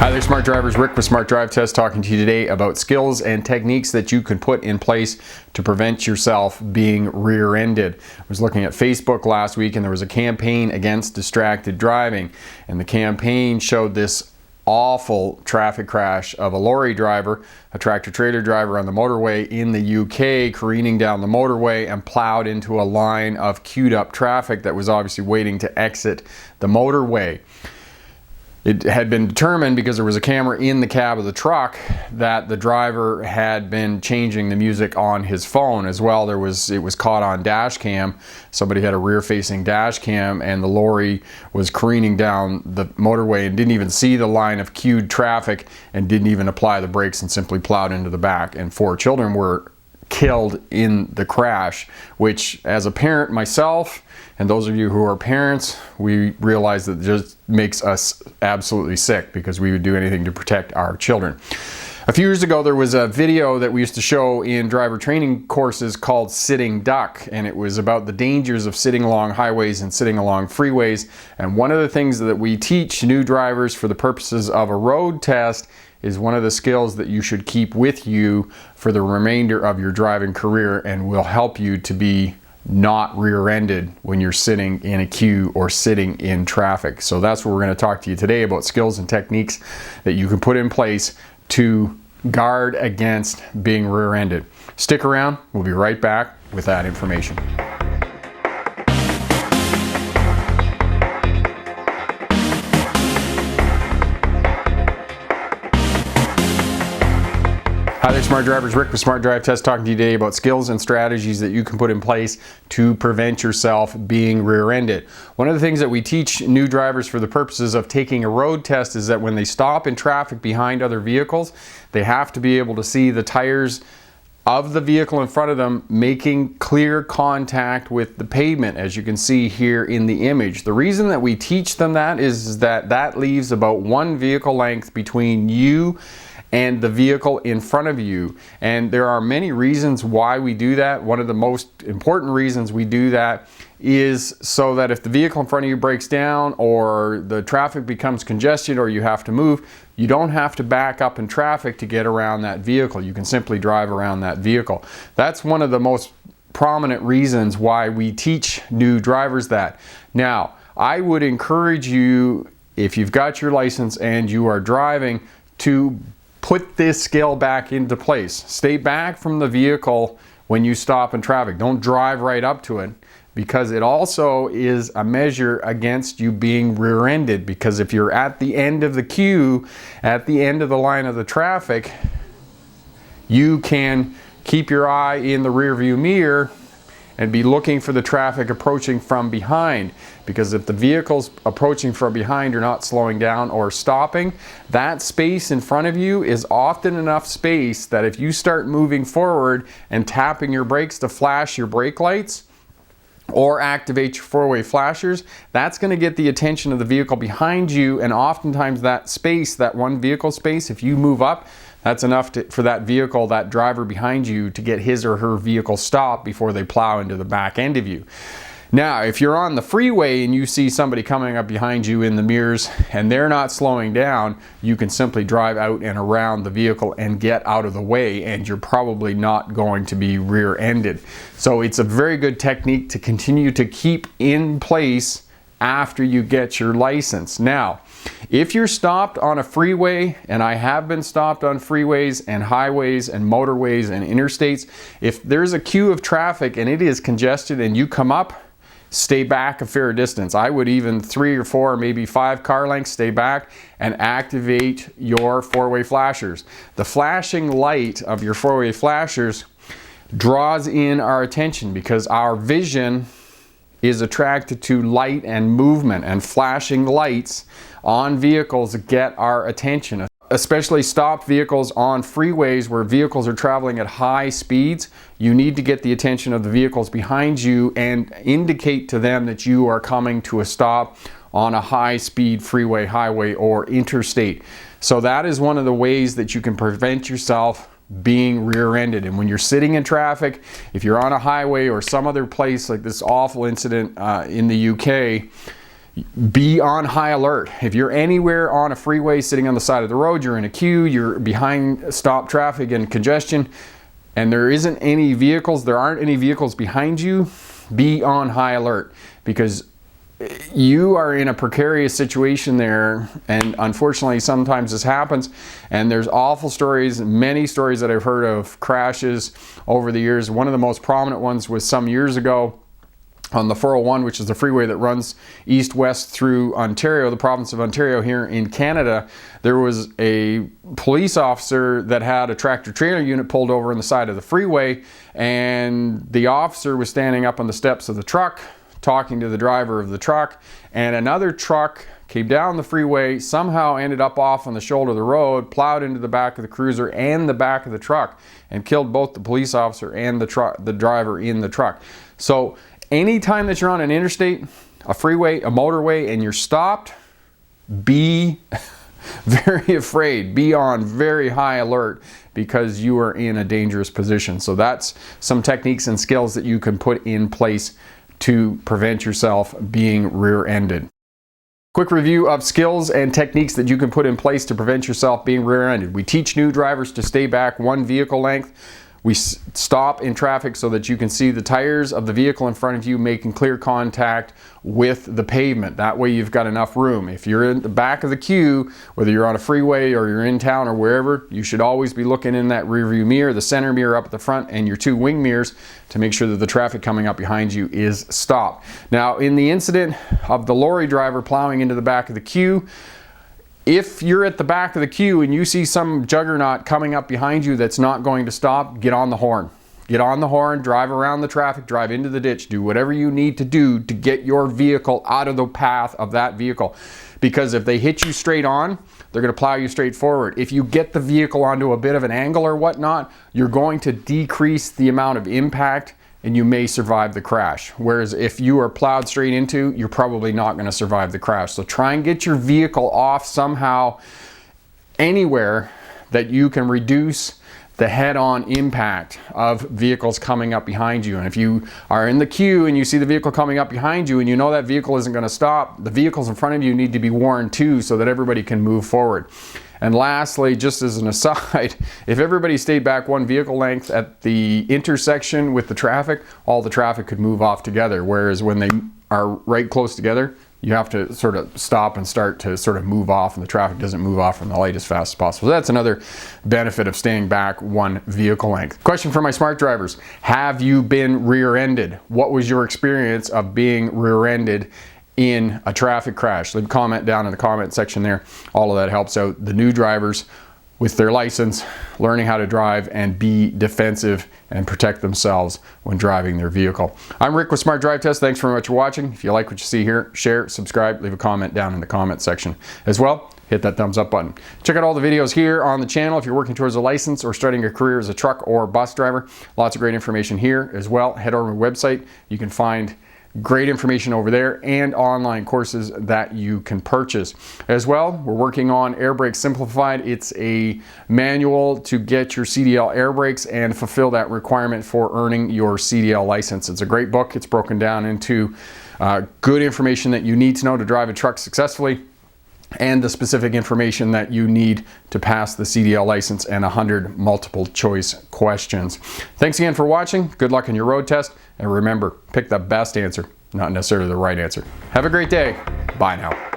Hi there, Smart Drivers. Rick with Smart Drive Test talking to you today about skills and techniques that you can put in place to prevent yourself being rear-ended. I was looking at Facebook last week and there was a campaign against distracted driving, and the campaign showed this awful traffic crash of a lorry driver, a tractor-trailer driver on the motorway in the UK, careening down the motorway and plowed into a line of queued up traffic that was obviously waiting to exit the motorway. It had been determined, because there was a camera in the cab of the truck, that the driver had been changing the music on his phone as well. It was caught on dash cam. Somebody had a rear-facing dash cam, and the lorry was careening down the motorway and didn't even see the line of queued traffic and didn't even apply the brakes and simply plowed into the back. And 4 children were killed in the crash, which, as a parent myself, and those of you who are parents, we realize that it just makes us absolutely sick, because we would do anything to protect our children. A few years ago, there was a video that we used to show in driver training courses called Sitting Duck, and it was about the dangers of sitting along highways and sitting along freeways. And one of the things that we teach new drivers for the purposes of a road test is one of the skills that you should keep with you for the remainder of your driving career, and will help you to be not rear-ended when you're sitting in a queue or sitting in traffic. So that's what we're going to talk to you today about, skills and techniques that you can put in place to guard against being rear-ended. Stick around, we'll be right back with that information. Hi there, Smart Drivers. Rick with Smart Drive Test talking to you today about skills and strategies that you can put in place to prevent yourself being rear-ended. One of the things that we teach new drivers for the purposes of taking a road test is that when they stop in traffic behind other vehicles, they have to be able to see the tires of the vehicle in front of them making clear contact with the pavement, as you can see here in the image. The reason that we teach them that is that leaves about 1 vehicle length between you and the vehicle in front of you. And there are many reasons why we do that. One of the most important reasons we do that is so that if the vehicle in front of you breaks down, or the traffic becomes congested, or you have to move, you don't have to back up in traffic to get around that vehicle. You can simply drive around that vehicle. That's one of the most prominent reasons why we teach new drivers that. Now, I would encourage you, if you've got your license and you are driving, to put this skill back into place. Stay back from the vehicle when you stop in traffic. Don't drive right up to it, because it also is a measure against you being rear-ended. Because if you're at the end of the queue, at the end of the line of the traffic, you can keep your eye in the rear view mirror and be looking for the traffic approaching from behind. Because if the vehicles approaching from behind are not slowing down or stopping, that space in front of you is often enough space that if you start moving forward and tapping your brakes to flash your brake lights or activate your 4-way flashers, that's going to get the attention of the vehicle behind you. And oftentimes that space, that 1 vehicle space, if you move up, that's enough for that vehicle, that driver behind you, to get his or her vehicle stopped before they plow into the back end of you. Now, if you're on the freeway and you see somebody coming up behind you in the mirrors and they're not slowing down, you can simply drive out and around the vehicle and get out of the way, and you're probably not going to be rear-ended. So it's a very good technique to continue to keep in place after you get your license. Now, if you're stopped on a freeway, and I have been stopped on freeways and highways and motorways and interstates, if there's a queue of traffic and it is congested and you come up, stay back a fair distance. I would even 3 or 4, maybe 5 car lengths, stay back and activate your 4-way flashers. The flashing light of your 4-way flashers draws in our attention, because our vision is attracted to light and movement, and flashing lights on vehicles get our attention. Especially stopped vehicles on freeways where vehicles are traveling at high speeds, you need to get the attention of the vehicles behind you and indicate to them that you are coming to a stop on a high-speed freeway, highway, or interstate. So that is one of the ways that you can prevent yourself being rear-ended. And when you're sitting in traffic, if you're on a highway or some other place, like this awful incident in the UK, Be on high alert. If you're anywhere on a freeway sitting on the side of the road, you're in a queue, you're behind stop traffic and congestion, and there aren't any vehicles behind you, be on high alert, because you are in a precarious situation there, and unfortunately sometimes this happens, and there's awful stories, many stories that I've heard of crashes over the years. One of the most prominent ones was some years ago on the 401, which is the freeway that runs east-west through Ontario, the province of Ontario here in Canada. There was a police officer that had a tractor-trailer unit pulled over on the side of the freeway, and the officer was standing up on the steps of the truck talking to the driver of the truck, and another truck came down the freeway, somehow ended up off on the shoulder of the road, plowed into the back of the cruiser and the back of the truck, and killed both the police officer and the driver in the truck. So anytime that you're on an interstate, a freeway, a motorway, and you're stopped, be very afraid, be on very high alert, because you are in a dangerous position. So that's some techniques and skills that you can put in place to prevent yourself being rear-ended. Quick review of skills and techniques that you can put in place to prevent yourself being rear-ended. We teach new drivers to stay back one vehicle length. We stop in traffic so that you can see the tires of the vehicle in front of you making clear contact with the pavement. That way you've got enough room. If you're in the back of the queue, whether you're on a freeway or you're in town or wherever, you should always be looking in that rear view mirror, the center mirror up at the front, and your two wing mirrors to make sure that the traffic coming up behind you is stopped. Now, in the incident of the lorry driver plowing into the back of the queue, if you're at the back of the queue and you see some juggernaut coming up behind you that's not going to stop, get on the horn. Get on the horn, drive around the traffic, drive into the ditch, do whatever you need to do to get your vehicle out of the path of that vehicle. Because if they hit you straight on, they're going to plow you straight forward. If you get the vehicle onto a bit of an angle or whatnot, you're going to decrease the amount of impact and you may survive the crash. Whereas if you are plowed straight into, you're probably not going to survive the crash. So try and get your vehicle off somehow, anywhere that you can reduce the head-on impact of vehicles coming up behind you. And if you are in the queue and you see the vehicle coming up behind you and you know that vehicle isn't going to stop, the vehicles in front of you need to be warned too, so that everybody can move forward. And lastly, just as an aside, if everybody stayed back one vehicle length at the intersection with the traffic, all the traffic could move off together. Whereas when they are right close together, you have to sort of stop and start to sort of move off, and the traffic doesn't move off from the light as fast as possible. So that's another benefit of staying back one vehicle length. Question for my smart drivers: have you been rear-ended? What was your experience of being rear-ended in a traffic crash? Leave a comment down in the comment section there. All of that helps out the new drivers with their license, learning how to drive and be defensive and protect themselves when driving their vehicle. I'm Rick with Smart Drive Test. Thanks very much for watching. If you like what you see here, share, subscribe, leave a comment down in the comment section. As well, hit that thumbs up button. Check out all the videos here on the channel if you're working towards a license or starting a career as a truck or bus driver. Lots of great information here as well. Head over to my website. You can find great information over there and online courses that you can purchase. As well, we're working on Air Brakes Simplified. It's a manual to get your CDL air brakes and fulfill that requirement for earning your CDL license. It's a great book. It's broken down into good information that you need to know to drive a truck successfully, and the specific information that you need to pass the CDL license, and 100 multiple choice questions. Thanks again for watching. Good luck on your road test, and remember, pick the best answer, not necessarily the right answer. Have a great day. Bye now.